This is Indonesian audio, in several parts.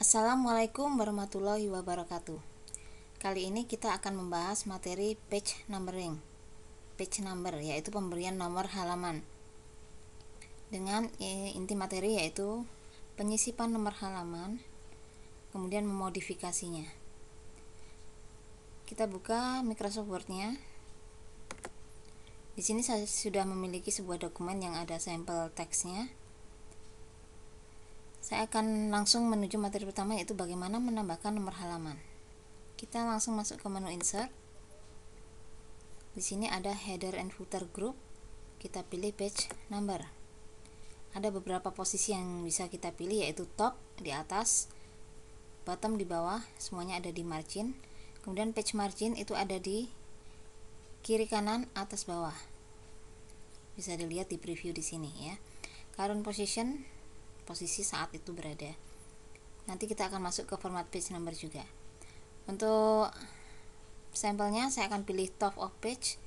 Assalamualaikum warahmatullahi wabarakatuh. Kali ini kita akan membahas materi page numbering. Page number yaitu pemberian nomor halaman. Dengan inti materi yaitu penyisipan nomor halaman, kemudian memodifikasinya. Kita buka Microsoft Word-nya. Di sini saya sudah memiliki sebuah dokumen yang ada sampel teksnya. Saya akan langsung menuju materi pertama, yaitu bagaimana menambahkan nomor halaman. Kita langsung masuk ke menu insert. Di sini ada header and footer group. Kita pilih page number. Ada beberapa posisi yang bisa kita pilih, yaitu top di atas, bottom di bawah, semuanya ada di margin. Kemudian page margin itu ada di kiri kanan, atas bawah. Bisa dilihat di preview di sini ya. Current position, posisi saat itu berada. Nanti kita akan masuk ke format page number juga. Untuk sampelnya saya akan pilih top of page,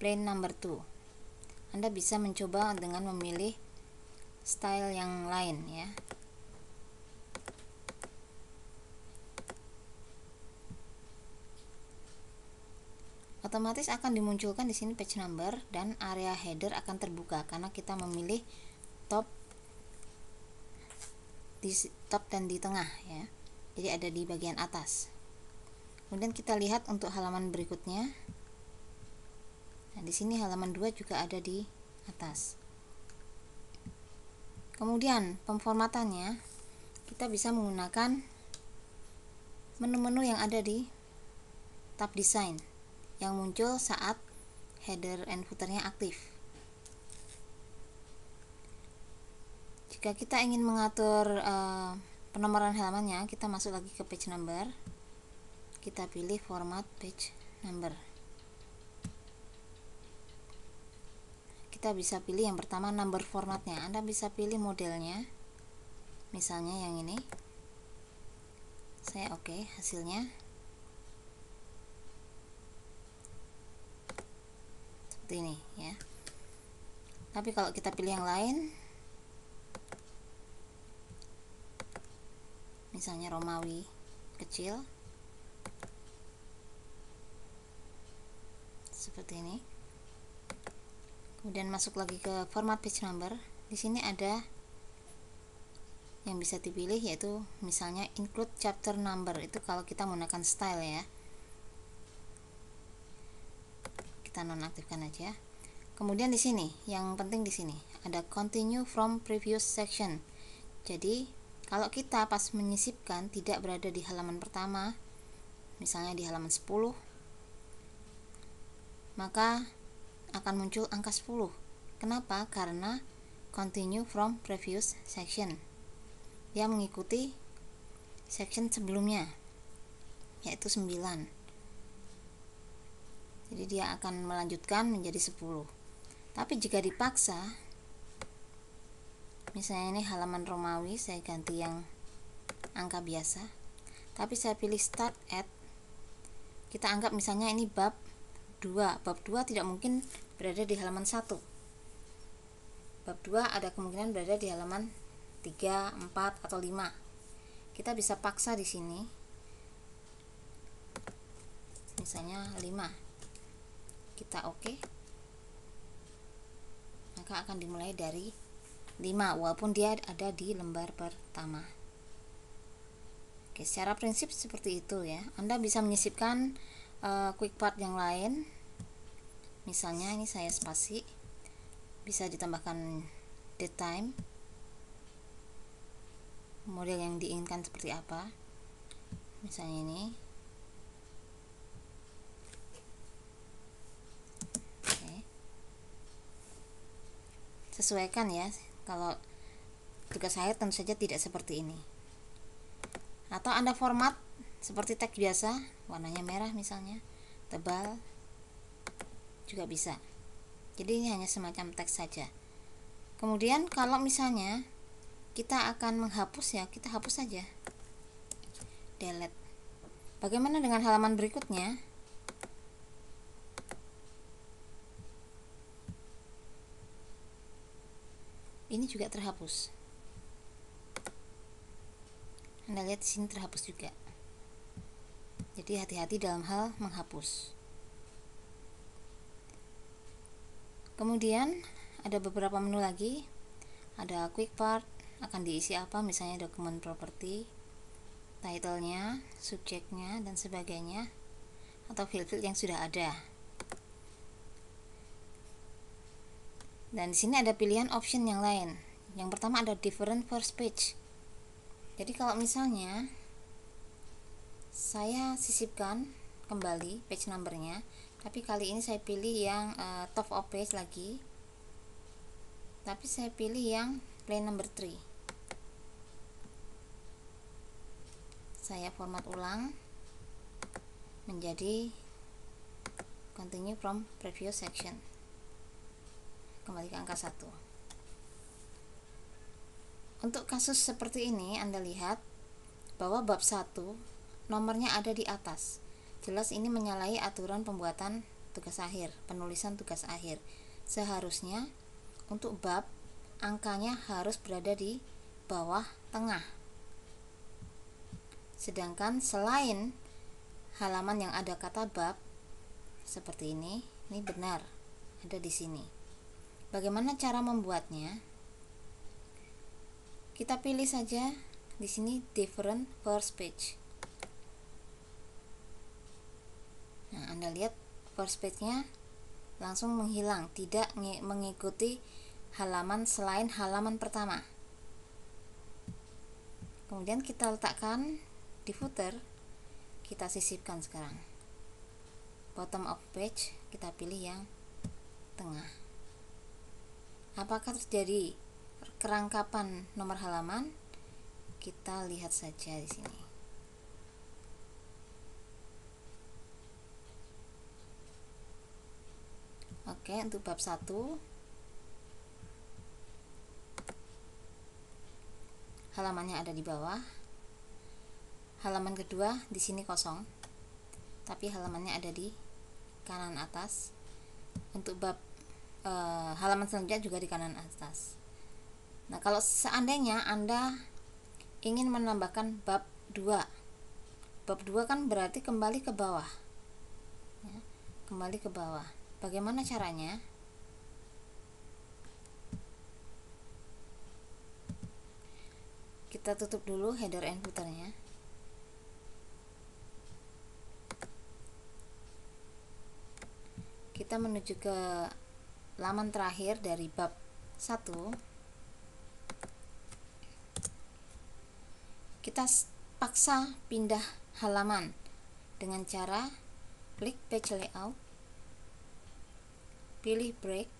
plain number 2. Anda bisa mencoba dengan memilih style yang lain ya. Otomatis akan dimunculkan di sini page number dan area header akan terbuka karena kita memilih top dan di tengah ya. Jadi ada di bagian atas. Kemudian kita lihat untuk halaman berikutnya. Nah, di sini halaman 2 juga ada di atas. Kemudian pemformatannya kita bisa menggunakan menu-menu yang ada di tab design yang muncul saat header and footernya aktif. Jika kita ingin mengatur penomoran halamannya, kita masuk lagi ke page number. Kita pilih format page number. Kita bisa pilih yang pertama number formatnya. Anda bisa pilih modelnya. Misalnya yang ini. Saya oke hasilnya. Seperti ini ya. Tapi kalau kita pilih yang lain, misalnya Romawi kecil, seperti ini. Kemudian masuk lagi ke format page number. Di sini ada yang bisa dipilih, yaitu misalnya include chapter number. Itu kalau kita menggunakan style ya. Kita nonaktifkan aja. Kemudian di sini, yang penting di sini ada continue from previous section. Jadi kalau kita pas menyisipkan tidak berada di halaman pertama, misalnya di halaman 10, maka akan muncul angka 10. Kenapa? Karena continue from previous section. Dia mengikuti section sebelumnya, yaitu 9. Jadi dia akan melanjutkan menjadi 10. Tapi jika dipaksa, misalnya ini halaman Romawi, saya ganti yang angka biasa, tapi saya pilih start at, kita anggap misalnya ini bab 2. Bab 2 tidak mungkin berada di halaman 1. Bab 2 ada kemungkinan berada di halaman 3, 4 atau 5. Kita bisa paksa di sini. Misalnya 5. Kita oke. Maka akan dimulai dari 5 walaupun dia ada di lembar pertama. Oke, secara prinsip seperti itu ya. Anda bisa menyisipkan quick part yang lain. Misalnya ini saya spasi, bisa ditambahkan date time, model yang diinginkan seperti apa, misalnya ini. Oke. Sesuaikan ya. Kalau tugas saya tentu saja tidak seperti ini. Atau Anda format seperti teks biasa, warnanya merah misalnya, tebal, juga bisa. Jadi ini hanya semacam teks saja. Kemudian kalau misalnya kita akan menghapus ya, kita hapus saja, delete. Bagaimana dengan halaman berikutnya? Ini juga terhapus. Anda lihat di sini terhapus juga. Jadi hati-hati dalam hal menghapus. Kemudian ada beberapa menu lagi. Ada quick part, akan diisi apa, misalnya dokumen properti, title-nya, subjeknya, dan sebagainya, atau field-field yang sudah ada. Dan di sini ada pilihan option yang lain. Yang pertama ada different first page. Jadi kalau misalnya saya sisipkan kembali page numbernya, tapi kali ini saya pilih yang top of page lagi, tapi saya pilih yang plain number 3. Saya format ulang menjadi continue from previous section, kembali ke angka 1. Untuk kasus seperti ini Anda lihat bahwa bab 1 nomornya ada di atas. Jelas ini menyalahi aturan pembuatan tugas akhir, penulisan tugas akhir. Seharusnya untuk bab angkanya harus berada di bawah tengah. Sedangkan selain halaman yang ada kata bab seperti ini benar ada di sini. Bagaimana cara membuatnya? Kita pilih saja di sini different first page. Nah, Anda lihat first page-nya langsung menghilang, tidak mengikuti halaman selain halaman pertama. Kemudian kita letakkan di footer, kita sisipkan sekarang. Bottom of page kita pilih yang tengah. Apakah terjadi kerangkapan nomor halaman? Kita lihat saja di sini. Oke, untuk bab 1 halamannya ada di bawah. Halaman kedua di sini kosong, tapi halamannya ada di kanan atas. Untuk bab halaman selanjutnya juga di kanan atas. Nah, kalau seandainya Anda ingin menambahkan bab 2. Bab 2 kan berarti kembali ke bawah. Ya, kembali ke bawah. Bagaimana caranya? Kita tutup dulu header and footernya. Kita menuju ke laman terakhir dari bab 1. Kita paksa pindah halaman dengan cara klik page layout, pilih break.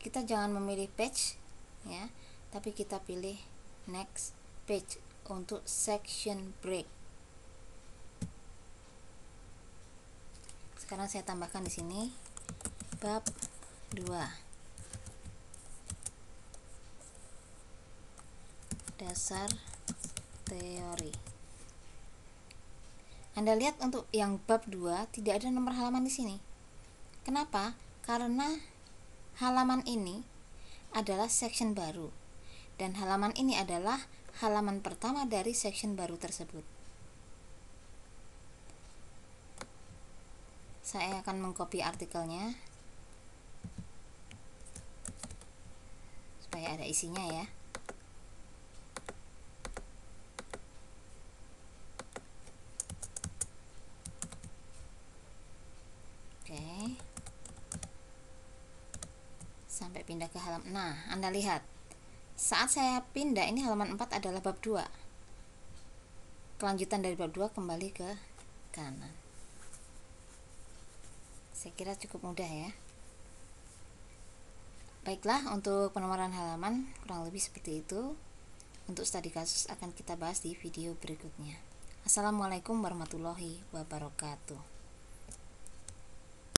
Kita jangan memilih page ya, tapi kita pilih next page untuk section break. Sekarang saya tambahkan di sini bab 2. Dasar teori. Anda lihat untuk yang bab 2 tidak ada nomor halaman di sini. Kenapa? Karena halaman ini adalah section baru dan halaman ini adalah halaman pertama dari section baru tersebut. Saya akan mengcopy artikelnya supaya ada isinya ya. Oke. Sampai pindah ke halaman. Nah, Anda lihat. Saat saya pindah ini halaman 4 adalah bab 2. Kelanjutan dari bab 2 kembali ke kanan. Saya kira cukup mudah ya. Baiklah, untuk penomoran halaman kurang lebih seperti itu. Untuk studi kasus akan kita bahas di video berikutnya. Assalamualaikum warahmatullahi wabarakatuh.